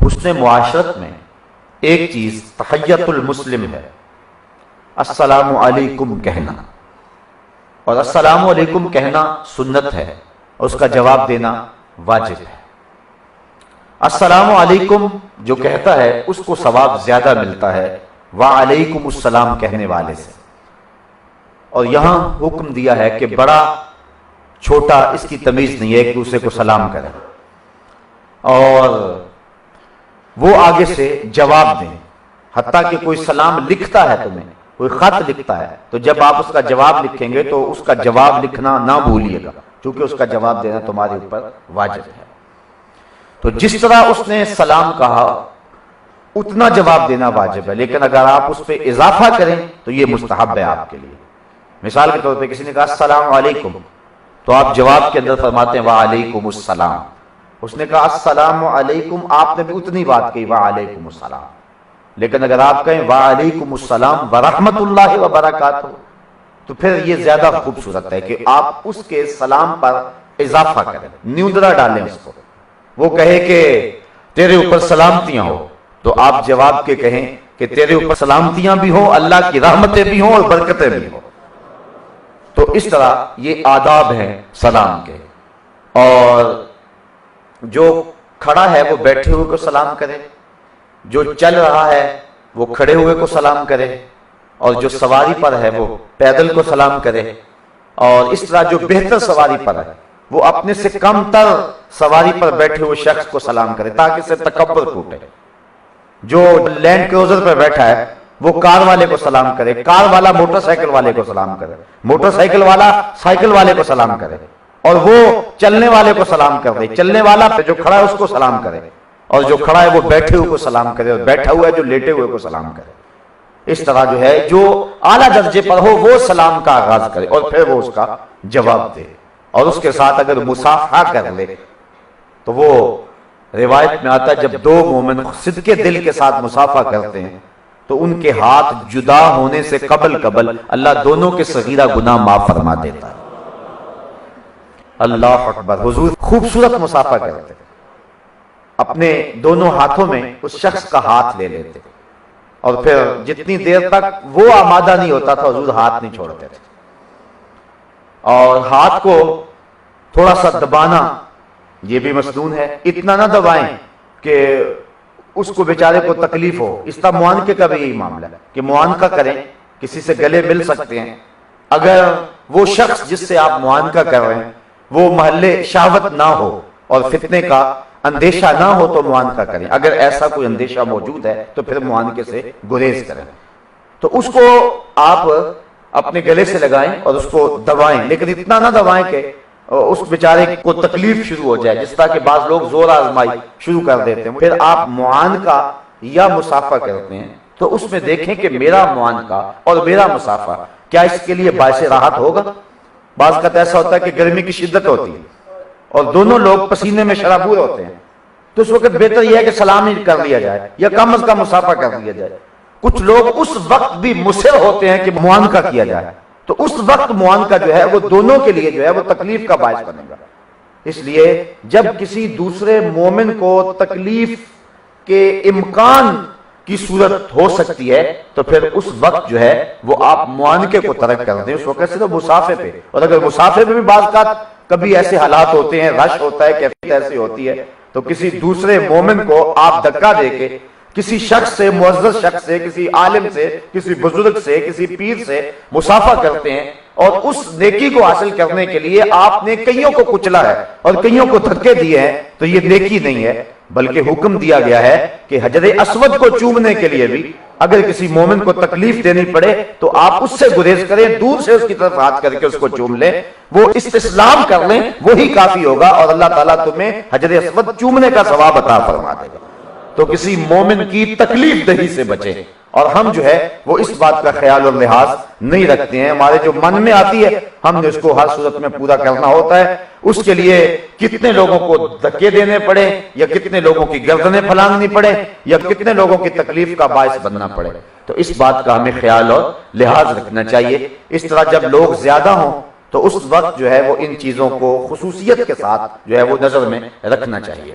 حسن معاشرت میں ایک چیز تحیت المسلم ہے، السلام علیکم کہنا، اور السلام علیکم کہنا سنت ہے اور اس کا جواب دینا واجب ہے۔ السلام علیکم جو کہتا ہے اس کو ثواب زیادہ ملتا ہے وعلیکم السلام کہنے والے سے، اور یہاں حکم دیا ہے کہ بڑا چھوٹا اس کی تمیز نہیں ہے، ایک دوسرے کو سلام کرے اور وہ آگے سے جواب دیں، حتیٰ کہ کوئی سلام لکھتا ہے تمہیں، کوئی خط لکھتا ہے تو جب آپ اس کا جواب لکھیں گے تو اس کا جواب لکھنا نہ بھولیے گا، کیونکہ اس کا جواب دینا تمہارے اوپر واجب ہے۔ تو جس طرح اس نے سلام کہا اتنا جواب دینا واجب ہے، لیکن اگر آپ اس پہ اضافہ کریں تو یہ مستحب ہے آپ کے لیے۔ مثال کے طور پہ کسی نے کہا السلام علیکم تو آپ جواب کے اندر فرماتے ہیں وعلیکم السلام۔ اس نے کہا السلام علیکم، آپ نے بھی اتنی بات کہی وعلیکم السلام، لیکن اگر آپ کہیں وعلیکم السلام ورحمۃ اللہ وبرکاتہ تو پھر یہ زیادہ خوبصورت ہے کہ آپ اس کے سلام پر اضافہ کریں، نیوندرا ڈالیں اس کو۔ وہ کہے کہ تیرے اوپر سلامتیاں ہو تو آپ جواب کے کہیں کہ تیرے اوپر سلامتیاں بھی ہوں، اللہ کی رحمتیں بھی ہوں اور برکتیں بھی ہوں۔ تو اس طرح یہ آداب ہیں سلام کے، اور جو کھڑا ہے وہ بیٹھے ہوئے کو سلام کرے، جو چل رہا ہے وہ کھڑے ہوئے کو سلام کرے، اور جو سواری پر ہے وہ پیدل کو سلام کرے، اور اس طرح جو بہتر سواری پر ہے وہ اپنے سے کم تر سواری پر بیٹھے ہوئے شخص کو سلام کرے تاکہ اسے تکبر ٹوٹے۔ جو لینڈ کروزر پر بیٹھا ہے وہ کار والے کو سلام کرے، کار والا موٹر سائیکل والے کو سلام کرے، موٹر سائیکل والا سائیکل والے کو سلام کرے، اور وہ چلنے والے کو سلام کر دے، چلنے والا پہ جو کھڑا ہے اس کو سلام کرے، اور جو کھڑا ہے وہ بیٹھے ہوئے کو سلام کرے، اور بیٹھا ہوا ہے جو لیٹے ہوئے کو سلام کرے۔ اس طرح جو ہے جو اعلیٰ درجے پر ہو وہ سلام کا آغاز کرے اور پھر وہ اس کا جواب دے، اور اس کے ساتھ اگر مصافحہ کر لے تو وہ روایت میں آتا ہے جب دو مومن صدقے دل کے ساتھ مصافحہ کرتے ہیں تو ان کے ہاتھ جدا ہونے سے قبل اللہ دونوں کے صغیرہ گناہ معاف فرما دیتا ہے۔ اللہ اکبر، حضور خوبصورت مصافحہ کرتے، اپنے دونوں ہاتھوں میں اس شخص کا ہاتھ لے لیتے، اور پھر جتنی دیر تک وہ آمادہ نہیں ہوتا تھا حضور ہاتھ نہیں چھوڑتے تھے، اور ہاتھ کو تھوڑا سا دبانا یہ بھی مسنون ہے، اتنا نہ دبائیں کہ اس کو بیچارے کو تکلیف ہو۔ اس طرح معانقے کا بھی یہی معاملہ ہے کہ معانقہ کریں، کسی سے گلے مل سکتے ہیں، اگر وہ شخص جس سے آپ معانقہ کر رہے ہیں وہ محل شہوت نہ ہو اور فتنے کا اندیشہ نہ ہو تو معانقہ کریں، اگر ایسا کوئی اندیشہ موجود ہے تو پھر معانقے سے گریز کریں۔ تو اس کو آپ اپنے گلے سے لگائیں اور اس کو دبائیں، لیکن اتنا نہ دبائیں کہ اس بیچارے کو تکلیف شروع ہو جائے، جس طرح کہ بعض لوگ زور آزمائی شروع کر دیتے ہیں۔ پھر آپ معانقہ یا مصافحہ کرتے ہیں تو اس میں دیکھیں کہ میرا معانقہ اور میرا مصافحہ کیا اس کے لیے باعث راحت ہوگا۔ بعض کا ایسا ہوتا ہے کہ گرمی کی شدت ہوتی ہے اور دونوں لوگ پسینے میں شرابور ہوتے ہیں، تو اس وقت بہتر یہ ہے کہ سلام ہی کر لیا جائے یا کم از کم مصافحہ کر لیا جائے۔ کچھ لوگ اس وقت بھی مصر ہوتے ہیں کہ معانقہ کیا جائے، تو اس وقت معانقہ جو ہے وہ دونوں کے لیے جو ہے وہ تکلیف کا باعث بنے گا۔ اس لیے جب کسی دوسرے مومن کو تکلیف کے امکان کی صورت ہو سکتی ہے تو پھر اس وقت جو ہے وہ آپ معانقے کو ترک کر دیں، اس وقت صرف مصافحے پہ۔ اور اگر مصافحے پہ بھی بعض کا کبھی ایسے حالات ہوتے ہیں، رش ہوتا ہے، کیفیت ایسی ہوتی ہے، تو کسی دوسرے مومن کو آپ دھکا دے کے کسی شخص سے، معزز شخص سے، کسی عالم سے، کسی بزرگ سے، کسی پیر سے مصافحہ کرتے ہیں، اور اس نیکی کو حاصل کرنے کے لیے آپ نے کئیوں کو کچلا ہے اور کئیوں کو دھکے دیے ہیں، تو یہ نیکی نہیں ہے، بلکہ حکم دیا گیا ہے کہ حجر اسود کو چومنے کے لیے بھی اگر کسی مومن کو تکلیف دینی پڑے تو آپ اس سے گریز کریں، دور سے اس کی طرف ہاتھ کر کے اس کو چوم لیں، وہ استسلام کر لیں، وہی کافی ہوگا، اور اللہ تعالیٰ تمہیں حجر اسود چومنے کا ثواب عطا فرما دے گا۔ تو کسی مومن کی تکلیف دہی سے بچیں، اور ہم جو ہے وہ اس بات کا خیال اور لحاظ نہیں رکھتے ہیں، ہمارے جو من میں آتی ہے ہم نے اس کو ہر صورت میں پورا کرنا ہوتا ہے، اس کے لیے کتنے لوگوں کو دھکے دینے پڑے یا کتنے لوگوں کی گردنیں پھلانگنی پڑے یا کتنے لوگوں کی تکلیف کا باعث بننا پڑے، تو اس بات کا ہمیں خیال اور لحاظ رکھنا چاہیے۔ اس طرح جب لوگ زیادہ ہوں تو اس وقت جو ہے وہ ان چیزوں کو خصوصیت کے ساتھ جو ہے وہ نظر میں رکھنا چاہیے۔